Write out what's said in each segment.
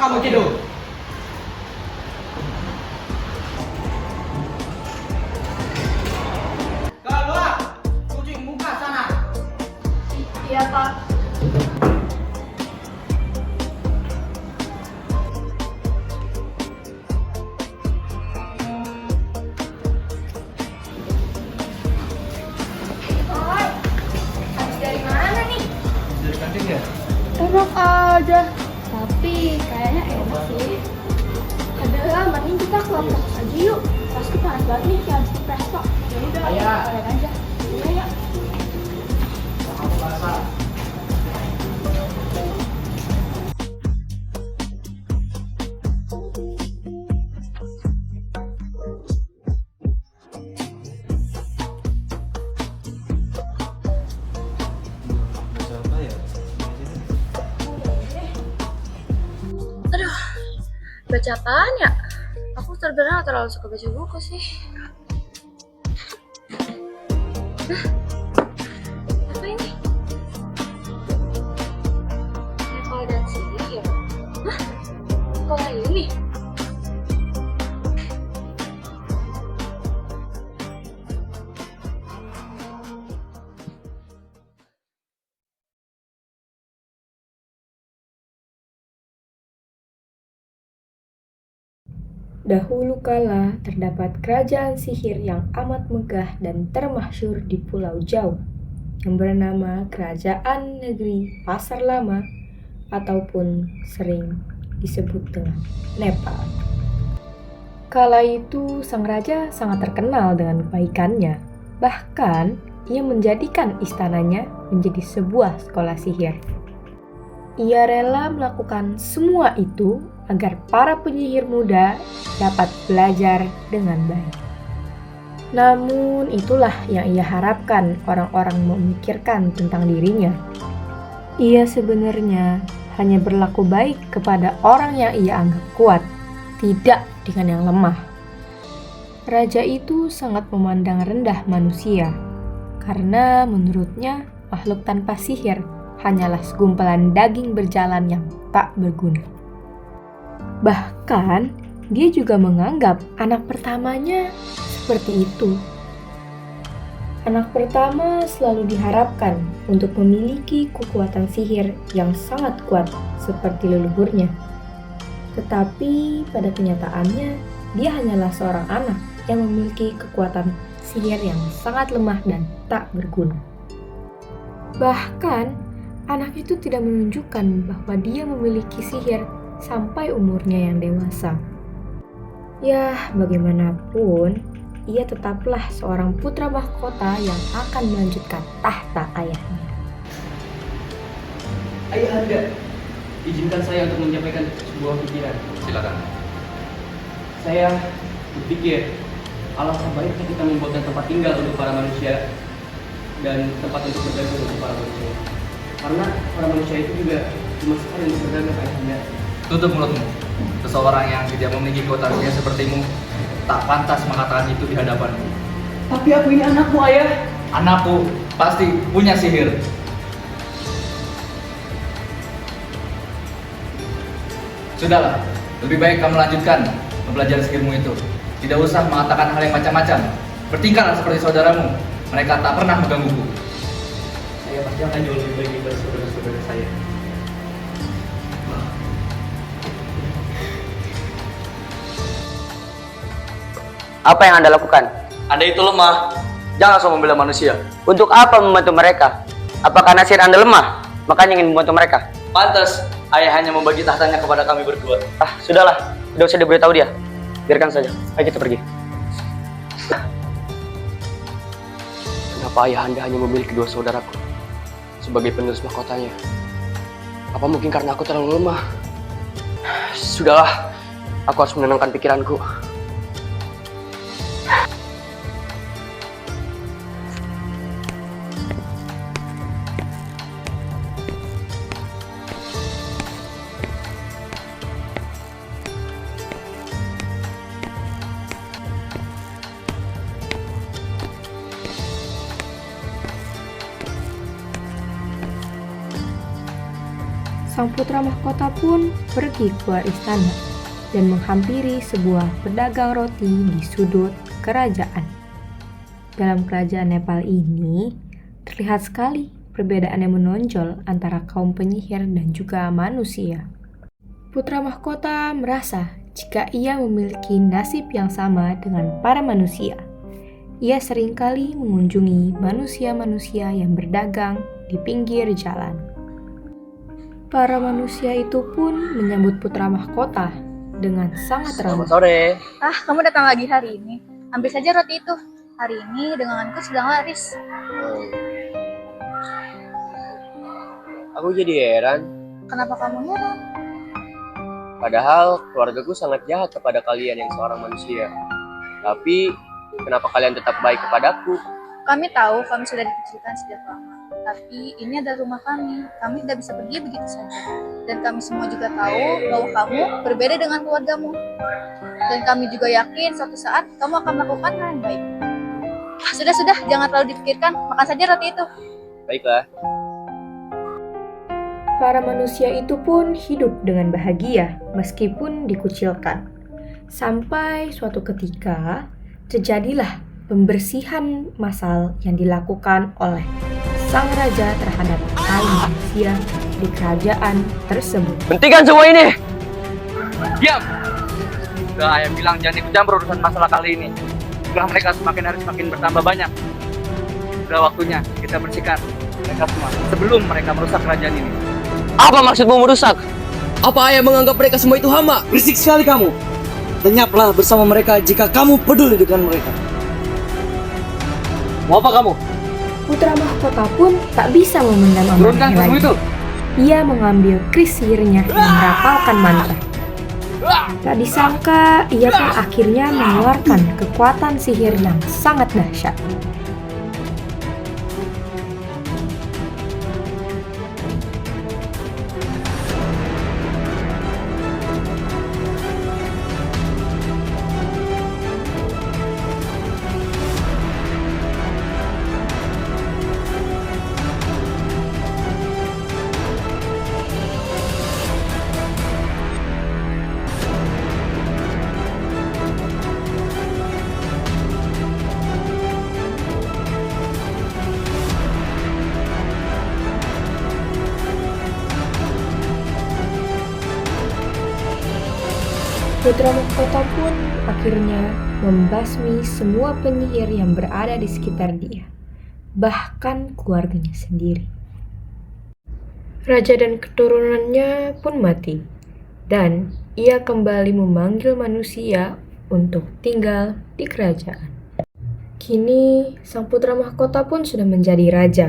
kamu tidur? Keluar, cuci muka sana. Iya, Pak. Oi, habis dari mana nih? Dari kantin ya? Enak aja. Tapi kayaknya enak sih. Adalah, mending kita keluar kampus aja yuk. Pasti panas banget nih kayak habis di presto. Ya udah, Ayah. kalian aja. Iya ya. Kamu basah. Aduh, baca apaan ya? Aku sebenarnya terlalu suka baca buku sih. Hah? Apa ini? Nepal dan sihir. Hah? Sekolah ini? Dahulu kala terdapat kerajaan sihir yang amat megah dan termasyhur di Pulau Jawa yang bernama Kerajaan Negeri Pasar Lama ataupun sering disebut dengan Nepal. Kala itu sang raja sangat terkenal dengan kebaikannya. Bahkan ia menjadikan istananya menjadi sebuah sekolah sihir. Ia rela melakukan semua itu agar para penyihir muda dapat belajar dengan baik. Namun itulah yang ia harapkan orang-orang memikirkan tentang dirinya. Ia sebenarnya hanya berlaku baik kepada orang yang ia anggap kuat, tidak dengan yang lemah. Raja itu sangat memandang rendah manusia, karena menurutnya makhluk tanpa sihir hanyalah segumpalan daging berjalan yang tak berguna. Bahkan, dia juga menganggap anak pertamanya seperti itu. Anak pertama selalu diharapkan untuk memiliki kekuatan sihir yang sangat kuat seperti leluhurnya. Tetapi pada kenyataannya, dia hanyalah seorang anak yang memiliki kekuatan sihir yang sangat lemah dan tak berguna. Bahkan, anak itu tidak menunjukkan bahwa dia memiliki sihir sampai umurnya yang dewasa. Ya, bagaimanapun, ia tetaplah seorang putra mahkota yang akan melanjutkan tahta ayahnya. Ayah Anda, izinkan saya untuk menyampaikan sebuah pikiran. Silakan. Saya berpikir, alangkah baiknya kita membuatkan tempat tinggal untuk para manusia dan tempat untuk berdagang untuk para manusia. Karena para manusia itu juga cuma sekali untuk berdagang ayahnya. Tutup mulutmu. Seseorang yang tidak memiliki kekuatan sihir sepertimu tak pantas mengatakan itu di hadapanmu. Tapi aku ini anakmu, ayah. Anakku pasti punya sihir. Sudahlah, lebih baik kamu lanjutkan mempelajari sihirmu itu. Tidak usah mengatakan hal yang macam-macam. Bertingkahlah seperti saudaramu. Mereka tak pernah menggangguku. Saya pasti akan jauh lebih baik daripada saudara-saudara saya. Apa yang Anda lakukan? Anda itu lemah. Jangan langsung membela manusia. Untuk apa membantu mereka? Apakah nasir Anda lemah? Makanya ingin membantu mereka? Pantas, ayah hanya membagi tahtanya kepada kami berdua. Ah, sudahlah. Tidak usah diberitahu dia. Biarkan saja. Ayo kita pergi. Kenapa ayah Anda hanya memilih kedua saudaraku sebagai penerus mahkotanya? Apa mungkin karena aku terlalu lemah? Sudahlah, aku harus menenangkan pikiranku. sang putra mahkota pun pergi keluar istana dan menghampiri sebuah pedagang roti di sudut kerajaan. Dalam kerajaan Nepal ini, terlihat sekali perbedaan yang menonjol antara kaum penyihir dan juga manusia. Putra mahkota merasa jika ia memiliki nasib yang sama dengan para manusia. Ia seringkali mengunjungi manusia-manusia yang berdagang di pinggir jalan. Para manusia itu pun menyambut putra mahkota dengan sangat ramah. Selamat sore. Kamu datang lagi hari ini. Ambil saja roti itu. Hari ini daganganku sedang laris. Aku jadi heran. Kenapa kamu heran? Padahal keluargaku sangat jahat kepada kalian yang seorang manusia. Tapi kenapa kalian tetap baik kepadaku? Kami tahu kami sudah dikucilkan sejak lama. Tapi ini adalah rumah kami. Kami tidak bisa pergi begitu saja. Dan kami semua juga tahu bahwa kamu berbeda dengan keluargamu. Dan kami juga yakin suatu saat kamu akan melakukan hal yang baik. Sudah, jangan terlalu dipikirkan. Makan saja roti itu. Baiklah. Para manusia itu pun hidup dengan bahagia meskipun dikucilkan. Sampai suatu ketika terjadilah pembersihan massal yang dilakukan oleh sang raja terhadap kaum manusia di kerajaan tersebut. Hentikan semua ini! Diam! Udah ayah bilang jangan ikut campur urusan masalah kali ini. Udah mereka semakin hari semakin bertambah banyak. Udah waktunya kita bersihkan mereka semua sebelum mereka merusak kerajaan ini. Apa maksudmu merusak? Apa ayah menganggap mereka semua itu hama? Berisik sekali kamu. Lenyaplah bersama mereka jika kamu peduli dengan mereka. Mau apa kamu? Putra mahkota pun tak bisa memendam Turunkan amarahnya kamu lagi. itu. Ia mengambil kris sihirnya dan merapalkan mantra. Tak disangka, ia pun akhirnya mengeluarkan kekuatan sihir yang sangat dahsyat. Putra mahkota pun akhirnya membasmi semua penyihir yang berada di sekitar dia, bahkan keluarganya sendiri. Raja dan keturunannya pun mati, dan ia kembali memanggil manusia untuk tinggal di kerajaan. Kini, sang putra mahkota pun sudah menjadi raja.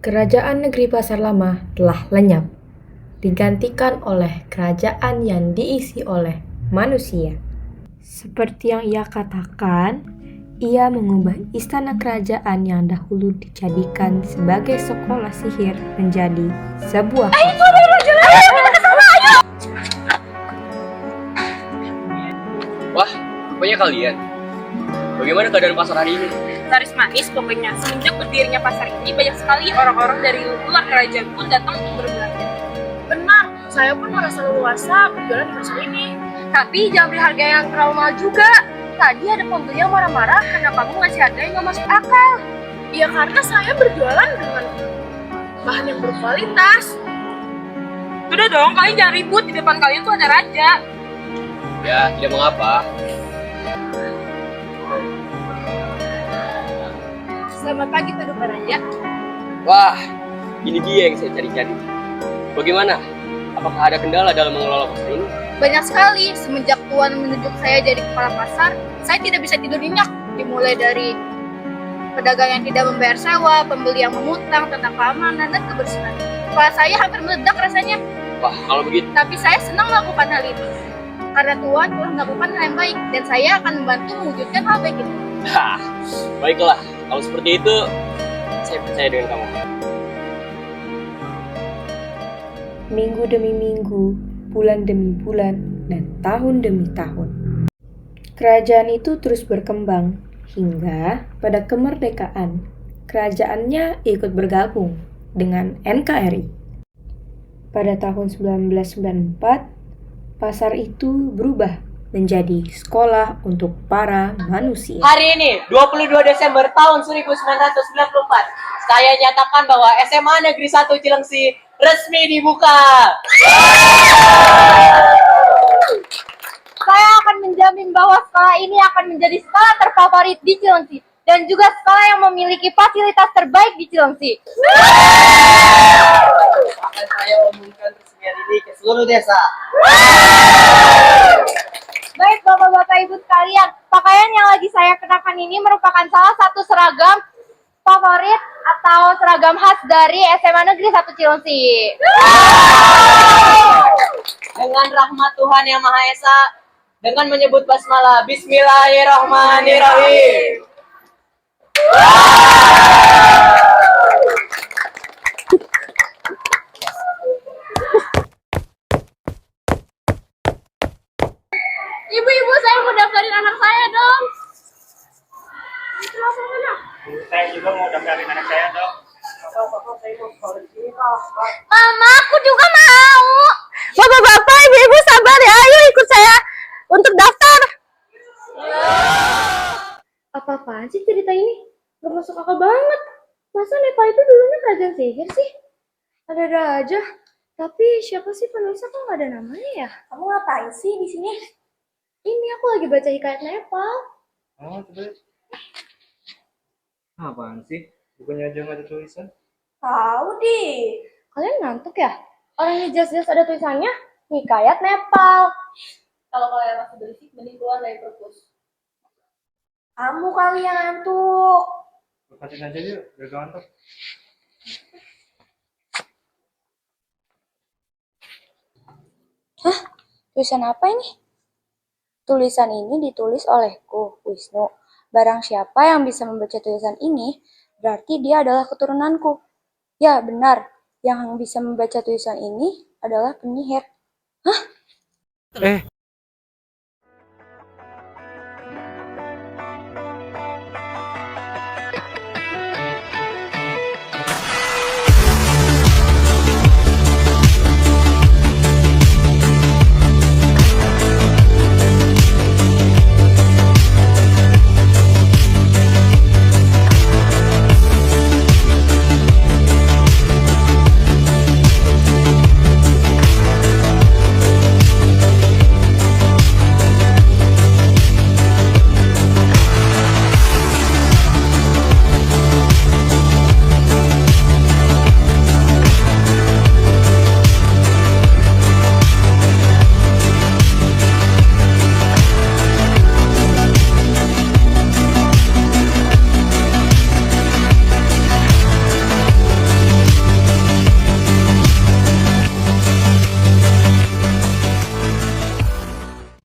Kerajaan negeri Pasar Lama telah lenyap, digantikan oleh kerajaan yang diisi oleh manusia. Seperti yang ia katakan, ia mengubah istana kerajaan yang dahulu dijadikan sebagai sekolah sihir menjadi sebuah Wah, rupanya kalian. Bagaimana keadaan pasar hari ini? Laris manis pokoknya. Semenjak berdirinya pasar ini, banyak sekali orang-orang dari luar kerajaan pun datang untuk berbelanja. Benar, saya pun merasa leluasa berjualan di pasar ini. Tapi jangan beli harga yang terlalu mahal juga. Tadi ada pembeli yang marah-marah karena kamu ngasih harga yang gak masuk akal. Ya karena saya berjualan dengan bahan yang berkualitas. Sudah dong, kalian jangan ribut. Di depan kalian tuh ada raja. Ya, tidak mengapa. Selamat pagi, Paduka Raja. Wah, ini dia yang saya cari-cari. Bagaimana? Apakah ada kendala dalam mengelola pasar ini? Banyak sekali. Semenjak Tuan menunjuk saya jadi kepala pasar, saya tidak bisa tidur nyenyak. Dimulai dari pedagang yang tidak membayar sewa, pembeli yang mengutang, tentang keamanan dan kebersihan. Kepala saya hampir meledak rasanya. Wah, kalau begitu. Tapi saya senang melakukan hal ini. Karena Tuan telah melakukan hal yang baik, dan saya akan membantu mewujudkan hal baik itu. Hah, baiklah. Kalau seperti itu, saya percaya dengan kamu. minggu demi minggu, bulan demi bulan, dan tahun demi tahun. Kerajaan itu terus berkembang hingga pada kemerdekaan, kerajaannya ikut bergabung dengan NKRI. Pada tahun 1994, pasar itu berubah menjadi sekolah untuk para manusia. Hari ini, 22 Desember tahun 1994, saya nyatakan bahwa SMA Negeri 1 Cilengsi resmi dibuka. Saya akan menjamin bahwa sekolah ini akan menjadi sekolah terfavorit di Cilengsi dan juga sekolah yang memiliki fasilitas terbaik di Cilengsi. Akan saya umumkan resmian ini ke seluruh desa. Baik Bapak-Bapak Ibu sekalian, pakaian yang lagi saya kenakan ini merupakan salah satu seragam favorit atau seragam khas dari SMA Negeri 1 Cilengsi. Dengan rahmat Tuhan Yang Maha Esa, dengan menyebut basmalah, Bismillahirrahmanirrahim. Ibu-ibu, saya mau daftarin anak saya dong. Saya juga mau daftarin anak saya dong. Mama, aku juga mau. Bapak-bapak, ibu-ibu sabar ya. Ayo ikut saya untuk daftar. Apa-apaan sih cerita ini? Gak masuk akal banget. Masa Nepal itu dulunya kerajaan sihir sih? Ada-ada aja. Tapi siapa sih penulisnya kok gak ada namanya ya? Kamu ngapain sih di sini? Ini aku lagi baca hikayat Nepal. Oh, coba. Apaan sih? Bukannya aja nggak ada tulisan? Tahu di. Kalian ngantuk ya? Orang ini jelas-jelas ada tulisannya hikayat Nepal. Kalau kalian masih berisik, mending keluar dari perpus. Kamu kali yang ngantuk. Lepasin aja yuk, udah ngantuk. Tulisan apa ini? Tulisan ini ditulis olehku, Wisnu. Barang siapa yang bisa membaca tulisan ini, berarti dia adalah keturunanku. Ya, benar. Yang bisa membaca tulisan ini adalah penyihir. Hah?